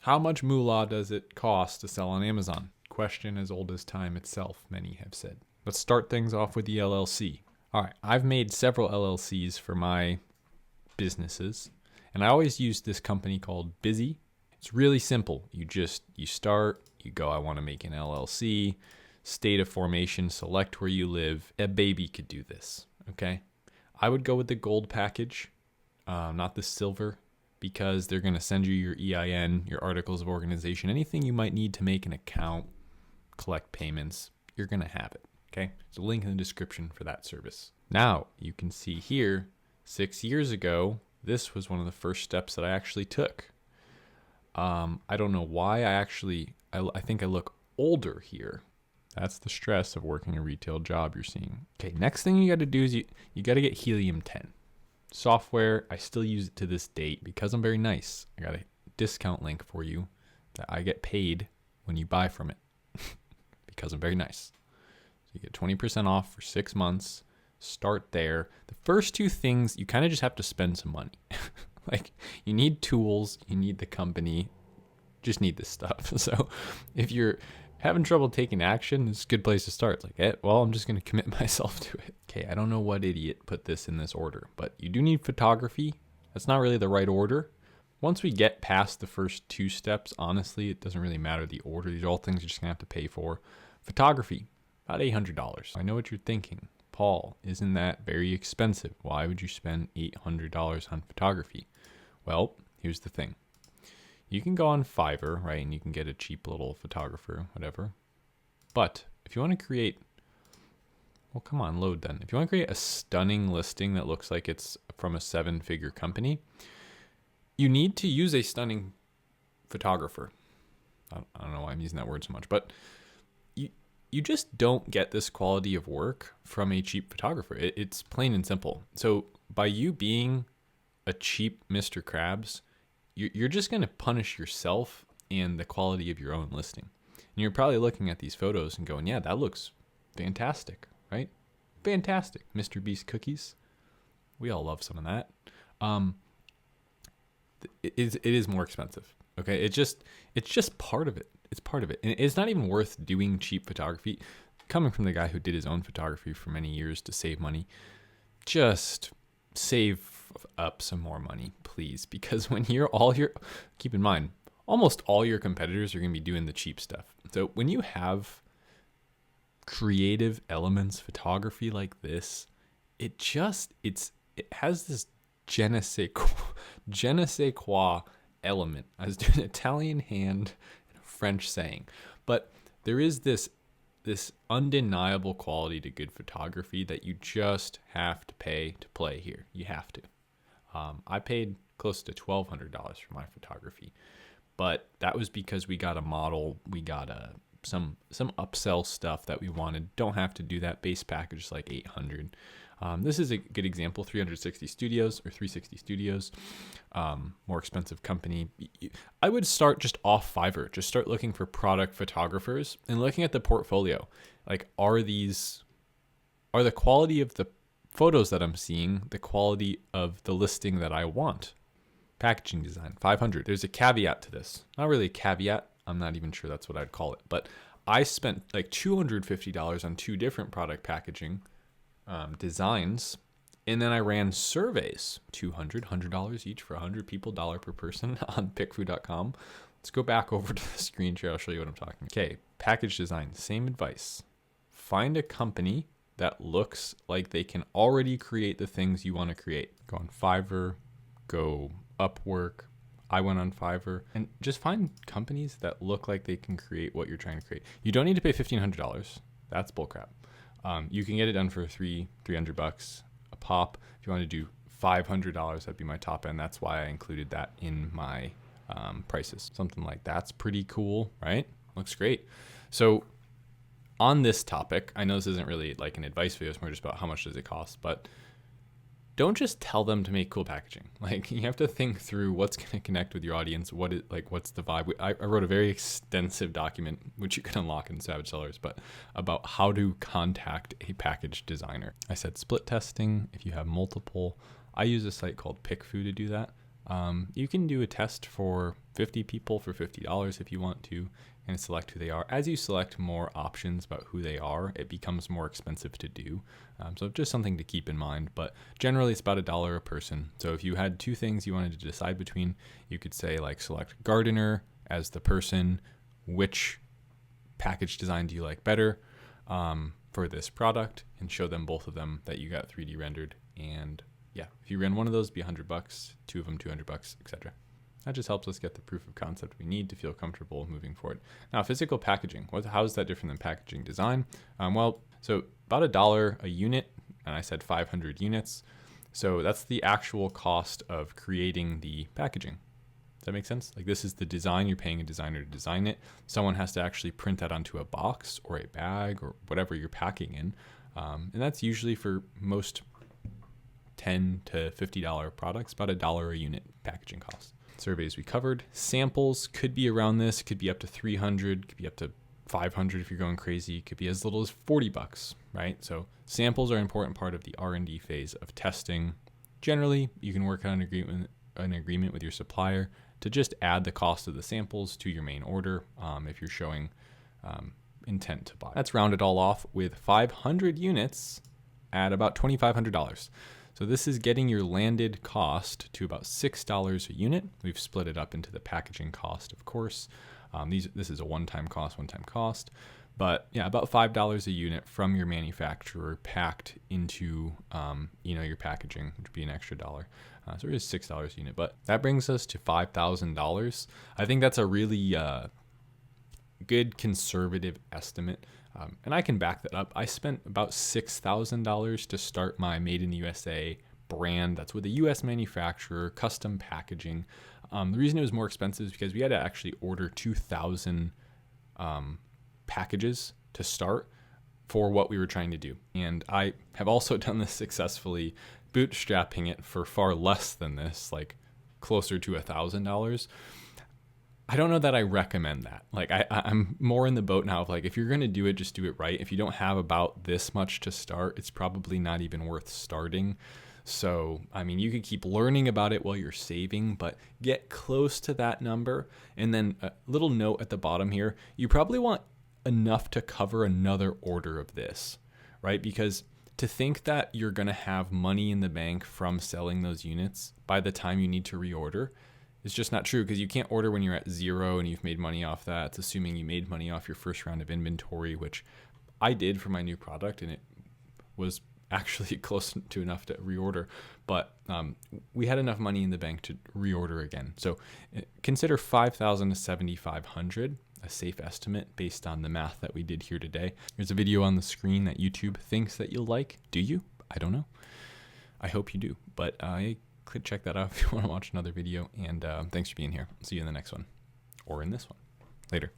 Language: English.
How much moolah does it cost to sell on Amazon? Question as old as time itself, many have said. Let's start things off with the LLC. All right, I've made several LLCs for my businesses, and I always use this company called Busy. It's really simple. You start, you go, I want to make an LLC, state of formation, select where you live. A baby could do this, okay? I would go with the gold package, not the silver, because they're going to send you your EIN, your articles of organization, anything you might need to make an account, collect payments, you're going to have it, okay? There's a link in the description for that service. Now, you can see here, 6 years ago, this was one of the first steps that I actually took. I don't know why I think I look older here. That's the stress of working a retail job you're seeing. Okay, next thing you got to do is you got to get Helium 10. Software, I still use it to this date because I'm very nice. I got a discount link for you that I get paid when you buy from it because I'm very nice. So you get 20% off for 6 months. Start there. The first two things, you kind of just have to spend some money. Like, you need tools, you need the company, just need this stuff. So if you're having trouble taking action, it's a good place to start. It's like, well, I'm just going to commit myself to it. Okay, I don't know what idiot put this in this order, but you do need photography. That's not really the right order. Once we get past the first two steps, honestly, it doesn't really matter the order. These are all things you're just going to have to pay for. Photography, about $800. I know what you're thinking. Paul, isn't that very expensive? Why would you spend $800 on photography? Well, here's the thing. You can go on Fiverr, right, and you can get a cheap little photographer, whatever. But if you want to create, well, come on, load then. If you want to create a stunning listing that looks like it's from a 7-figure company, you need to use a stunning photographer. I don't know why I'm using that word so much, but you just don't get this quality of work from a cheap photographer. It's plain and simple. So by you being a cheap Mr. Krabs, you're just going to punish yourself and the quality of your own listing. And you're probably looking at these photos and going, yeah, that looks fantastic, right? Fantastic. Mr. Beast cookies. We all love some of that. It is more expensive. Okay. It's just part of it. It's part of it. And it's not even worth doing cheap photography. Coming from the guy who did his own photography for many years to save money, just save up some more money, please. Because when keep in mind, almost all your competitors are going to be doing the cheap stuff. So when you have creative elements photography like this, it has this je ne sais quoi element. I was doing an Italian hand and a French saying, but there is this undeniable quality to good photography that you just have to pay to play here. You have to. I paid close to $1,200 for my photography, but that was because we got a model, we got some upsell stuff that we wanted. Don't have to do that. Base package is like $800. This is a good example, 360 Studios or 360 Studios, more expensive company. I would start just off Fiverr. Just start looking for product photographers and looking at the portfolio. Like, are the quality of the photos that I'm seeing the quality of the listing that I want? Packaging design, $500. There's a caveat to this. Not really a caveat. I'm not even sure that's what I'd call it, but I spent like $250 on 2 different product packaging designs, and then I ran surveys, $100 each for 100 people, $1 per person on pickfood.com. Let's go back over to the screen share. I'll show you what I'm talking. Okay, package design, same advice. Find a company that looks like they can already create the things you want to create. Go on Fiverr, go Upwork. I went on Fiverr, and just find companies that look like they can create what you're trying to create. You don't need to pay $1,500. That's bullcrap. You can get it done for $300 a pop. If you want to do $500, that'd be my top end. That's why I included that in my prices. Something like that's pretty cool, right? Looks great. So on this topic, I know this isn't really like an advice video. It's more just about how much does it cost, but don't just tell them to make cool packaging. Like, you have to think through what's going to connect with your audience. What's the vibe? I wrote a very extensive document, which you can unlock in Savage Sellers, but about how to contact a package designer. I said split testing. If you have multiple, I use a site called PickFood to do that. You can do a test for 50 people for $50 if you want to, and select who they are. As you select more options about who they are, it becomes more expensive to do. So just something to keep in mind, but generally it's about $1 a person. So if you had two things you wanted to decide between, you could say like select gardener as the person, which package design do you like better for this product, and show them both of them that you got 3D rendered. And yeah, if you ran one of those, it'd be $100, two of them $200, etc. That just helps us get the proof of concept we need to feel comfortable moving forward. Now, physical packaging, how is that different than packaging design? So about $1 a unit, and I said 500 units. So that's the actual cost of creating the packaging. Does that make sense? Like, this is the design, you're paying a designer to design it. Someone has to actually print that onto a box or a bag or whatever you're packing in. And that's usually for most $10 to $50 products, about $1 a unit packaging cost. Surveys we covered. Samples could be around this, could be up to 300, could be up to 500 if you're going crazy, could be as little as $40, right? So samples are an important part of the R&D phase of testing. Generally, you can work on an agreement with your supplier to just add the cost of the samples to your main order if you're showing intent to buy. Let's round it all off with 500 units at about $2,500. So this is getting your landed cost to about $6 a unit. We've split it up into the packaging cost, of course. This is a one-time cost, but yeah, about $5 a unit from your manufacturer packed into your packaging, which would be an extra $1. So it is $6 a unit, but that brings us to $5,000. I think that's a really good conservative estimate. And I can back that up. I spent about $6,000 to start my Made in the USA brand. That's with a US manufacturer, custom packaging. The reason it was more expensive is because we had to actually order 2,000 packages to start for what we were trying to do. And I have also done this successfully, bootstrapping it for far less than this, like closer to $1,000. I don't know that I recommend that. Like I'm more in the boat now of like, if you're going to do it, just do it right. If you don't have about this much to start, it's probably not even worth starting. So, I mean, you could keep learning about it while you're saving, but get close to that number. And then a little note at the bottom here, you probably want enough to cover another order of this, right? Because to think that you're going to have money in the bank from selling those units by the time you need to reorder, it's just not true, because you can't order when you're at zero and you've made money off that. It's assuming you made money off your first round of inventory, which I did for my new product, and it was actually close to enough to reorder. But we had enough money in the bank to reorder again. So consider 5,000 to 7,500 a safe estimate based on the math that we did here today. There's a video on the screen that YouTube thinks that you'll like. Do you? I don't know. I hope you do. But check that out if you want to watch another video. And thanks for being here. See you in the next one, or in this one. Later.